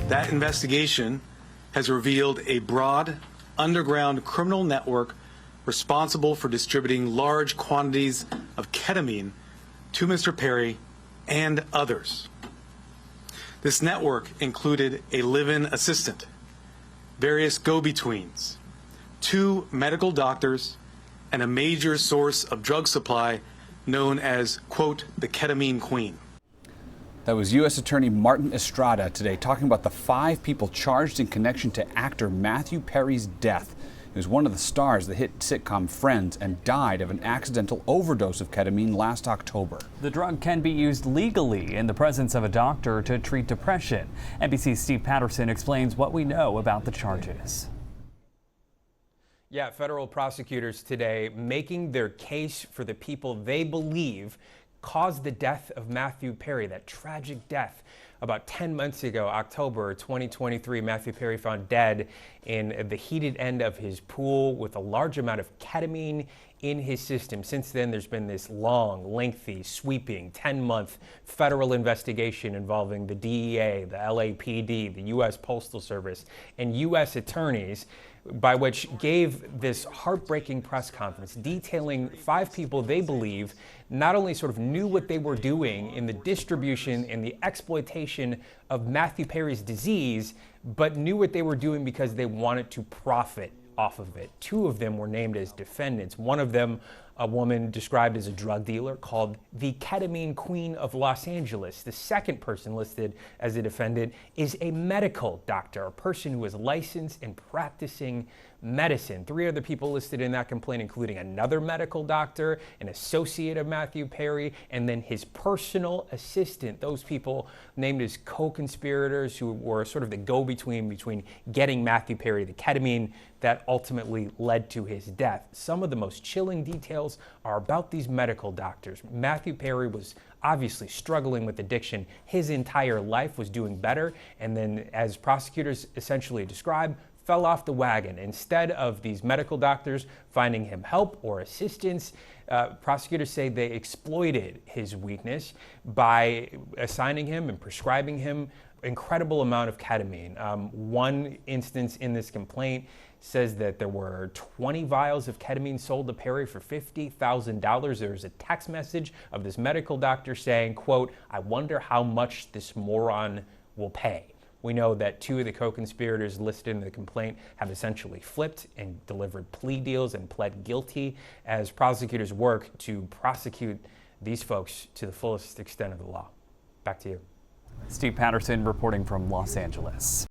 That investigation has revealed a broad underground criminal network responsible for distributing large quantities of ketamine to Mr. Perry and others. This network included a live-in assistant, various go-betweens, 2 medical doctors, and a major source of drug supply known as, quote, the ketamine queen. That was U.S. Attorney Martin Estrada today talking about the 5 people charged in connection to actor Matthew Perry's death. He was one of the stars of the hit sitcom Friends and died of an accidental overdose of ketamine last October. The drug can be used legally in the presence of a doctor to treat depression. NBC's Steve Patterson explains what we know about the charges. Yeah, federal prosecutors today making their case for the people they believe caused the death of Matthew Perry, that tragic death. About 10 months ago, October 2023, Matthew Perry found dead in the heated end of his pool with a large amount of ketamine in his system. Since then, there's been this long, lengthy, sweeping 10-month federal investigation involving the DEA, the LAPD, the U.S. Postal Service, and U.S. attorneys, by which gave this heartbreaking press conference detailing 5 people they believe not only sort of knew what they were doing in the distribution and the exploitation of Matthew Perry's disease, but knew what they were doing because they wanted to profit off of it. 2 of them were named as defendants. One of them, a woman described as a drug dealer called the ketamine queen of Los Angeles. The second person listed as a defendant is a medical doctor, a person who is licensed and practicing medicine. 3 other people listed in that complaint, including another medical doctor, an associate of Matthew Perry, and then his personal assistant. Those people named as co-conspirators who were sort of the go-between between getting Matthew Perry the ketamine that ultimately led to his death. Some of the most chilling details are about these medical doctors. Matthew Perry was obviously struggling with addiction. His entire life was doing better, and then, as prosecutors essentially describe, fell off the wagon. Instead of these medical doctors finding him help or assistance, prosecutors say they exploited his weakness by assigning him and prescribing him incredible amount of ketamine. One instance in this complaint says that there were 20 vials of ketamine sold to Perry for $50,000. There's a text message of this medical doctor saying, quote, "I wonder how much this moron will pay." We know that 2 of the co-conspirators listed in the complaint have essentially flipped and delivered plea deals and pled guilty as prosecutors work to prosecute these folks to the fullest extent of the law. Back to you. Steve Patterson reporting from Los Angeles.